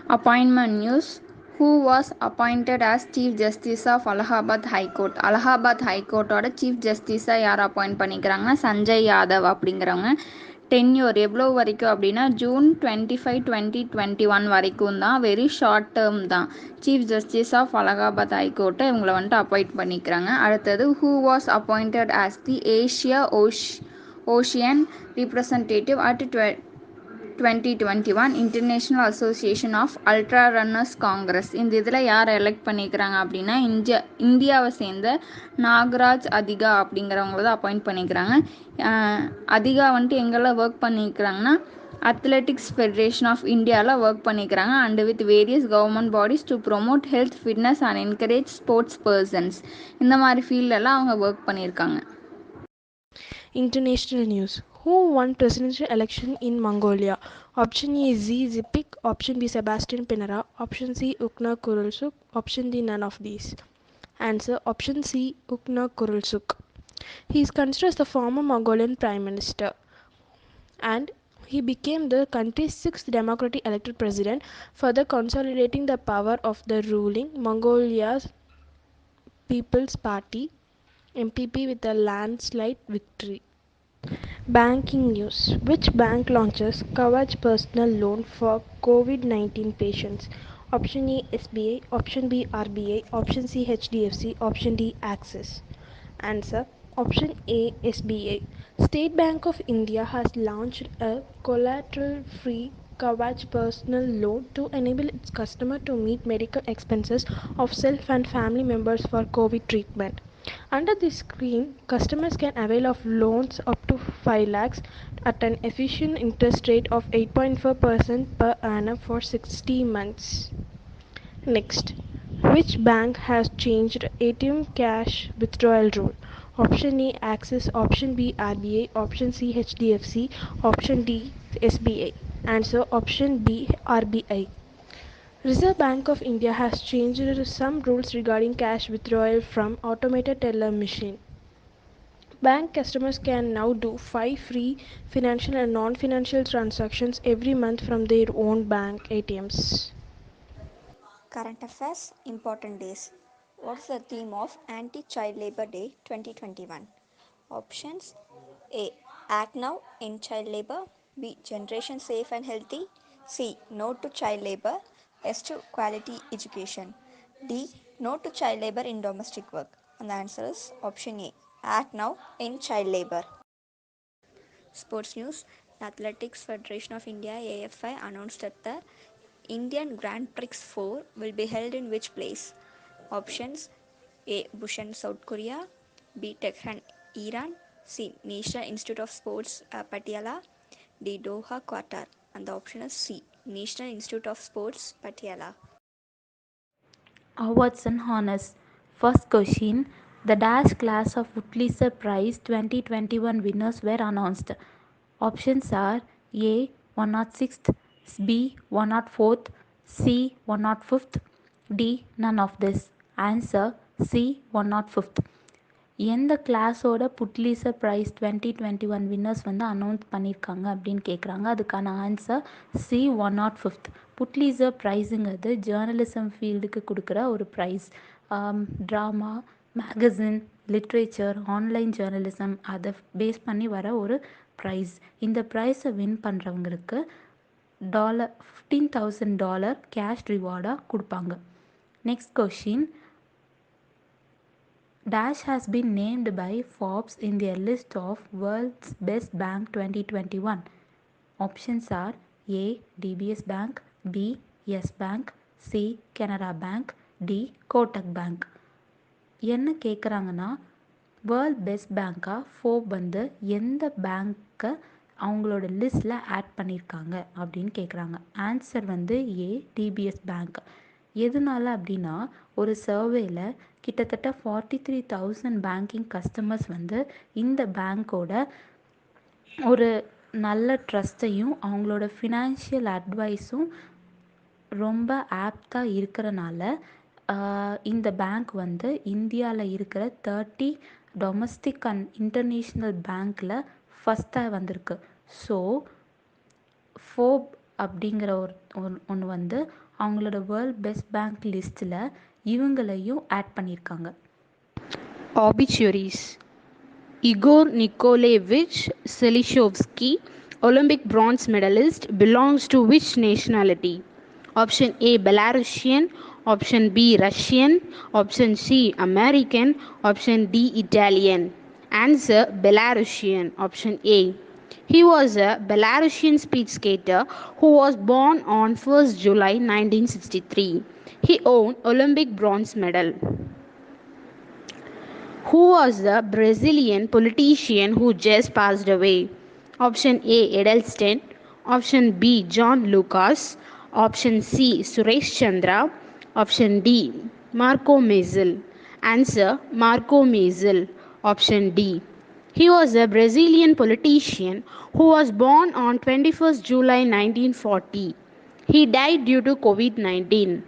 Appointment news. Who was appointed as Chief Justice of Allahabad High Court? Allahabad High Courtோட Chief Justice-ஆ யார் appoint பண்ணிக்கிறாங்கன்னா Sanjay Yadav அப்படிங்கிறவங்க. Tenure எவ்வளோ வரைக்கும் அப்படின்னா June 25 2021 வரைக்கும் தான். வெரி ஷார்ட் டேர்ம் தான். சீஃப் ஜஸ்டிஸ் ஆஃப் அலகாபாத் ஹைகோர்ட்டை இவங்களை வந்துட்டு அப்பாயிண்ட் பண்ணிக்கிறாங்க. அடுத்தது who was appointed as the Asia ocean representative at 2021 international association of ultra runners congress. இந்த இதில் யார் எலெக்ட் பண்ணிக்கிறாங்க அப்படின்னா இந்தியாவை சேர்ந்த நாகராஜ் அதிகா அப்படிங்கிறவங்கள தான் அப்பாயிண்ட் பண்ணிக்கிறாங்க. அதிகா வந்துட்டு எங்கெல்லாம் ஒர்க் பண்ணிக்கிறாங்கன்னா அத்லெட்டிக்ஸ் ஃபெடரேஷன் ஆஃப் இந்தியாவில் ஒர்க் பண்ணிக்கிறாங்க and with various government bodies to promote health fitness and encourage sports persons. இந்த மாதிரி ஃபீல்டெல்லாம் அவங்க ஒர்க் பண்ணியிருக்காங்க. International news. Who won presidential election in Mongolia? Option A Xi Jinping, option B Sebastian Pinera, option C Ukna Kurulsuk, option D none of these. Answer option C Ukna Kurulsuk. He is considered as the former Mongolian Prime Minister and he became the country's sixth democratically elected president, further consolidating the power of the ruling Mongolia's People's Party MPP with a landslide victory. Banking news. Which bank launches Kavach personal loan for COVID-19 patients? Option A SBI, option B RBI, option C HDFC, option D Axis. Answer option A SBI. State Bank of India has launched a collateral-free Kavach personal loan to enable its customer to meet medical expenses of self and family members for COVID treatment. Under this scheme, customers can avail of loans up to 5 lakhs at an efficient interest rate of 8.4% per annum for 60 months. Next, which bank has changed ATM cash withdrawal rule? Option A Axis, option B RBI, option C HDFC, option D SBI. Answer option B RBI. Reserve Bank of India has changed some rules regarding cash withdrawal from automated teller machine. Bank customers can now do 5 free financial and non-financial transactions every month from their own bank ATMs. Current affairs, important days. What is the theme of Anti-Child Labor Day 2021? Options A. Act Now, End Child Labor. B. Generation Safe and Healthy. C. No to Child Labor. S. To Quality Education. D. No to Child Labor in Domestic Work. And the answer is option A. Act Now, End Child Labor. Sports news. The Athletics Federation of India AFI announced that the Indian Grand Prix 4 will be held in which place? Options A. Busan, South Korea. B. Tehran, Iran. C. National Institute of Sports, Patiala. D. Doha, Qatar. And the option is C. National Institute of Sports, Patiala. Awards and honors. First question. The Dash class of Pulitzer Prize 2021 winners were announced. Options are A. 106th, B. 104th, C. 105th, D. None of this. Answer C. 105th. எந்த கிளாஸோட Pulitzer prize 2021 winners வந்து announce பண்ணியிருக்காங்க அப்படின்னு கேட்குறாங்க. அதுக்கான answer C 105th. Pulitzer ப்ரைஸுங்கிறது journalism ஃபீல்டுக்கு கொடுக்குற ஒரு prize. Drama, magazine, literature, online journalism அதை பேஸ் பண்ணி வர ஒரு ப்ரைஸ். இந்த ப்ரைஸை வின் பண்ணுறவங்களுக்கு $15,000 கேஷ் ரிவார்டாக கொடுப்பாங்க. Next question. Dash has been named by Forbes in their list of World's Best Bank 2021. Options are A. DBS Bank, B. Yes Bank, C. Canara Bank, D. Kotak Bank. என்ன கேட்குறாங்கன்னா world best பேங்காக ஃபோர்ப் வந்து எந்த பேங்க்கை அவங்களோட லிஸ்ட்டில் add பண்ணியிருக்காங்க அப்படின்னு கேட்குறாங்க. Answer வந்து ஏ. DPS bank. எதனால அப்படின்னா ஒரு சர்வேல கிட்டத்தட்ட 43,000 பேங்கிங் கஸ்டமர்ஸ் வந்து இந்த பேங்க்கோட ஒரு நல்ல ட்ரஸ்ட்டையும் அவங்களோட ஃபினான்ஷியல் அட்வைஸும் ரொம்ப ஆப்டாக இருக்கிறனால இந்த பேங்க் வந்து இந்தியாவில் இருக்கிற 30 டொமஸ்டிக் அண்ட் இன்டர்நேஷ்னல் பேங்க்கில் ஃபஸ்ட்டாக வந்திருக்கு. ஸோ ஃபோர்ப் அப்படிங்கிற ஒன்று வந்து அவங்களோட வேர்ல்ட் பெஸ்ட் பேங்க் லிஸ்ட்டில் இவங்களையும் ஆட் பண்ணியிருக்காங்க. Obituaries. Igor Nikolaevich Selishovsky, Olympic bronze medalist, belongs to which nationality? Option A Belarusian, option B Russian, option C American, option D Italian. Answer Belarusian, option A. He was a Belarusian speed skater who was born on 1st July 1963. He won Olympic bronze medal. Who was the Brazilian politician who just passed away? Option A Edelstein, option B John Lucas, option C Suresh Chandra, option D Marco Mazel. Answer Marco Mazel, option D. He was a Brazilian politician who was born on 21st July 1940. He died due to COVID-19.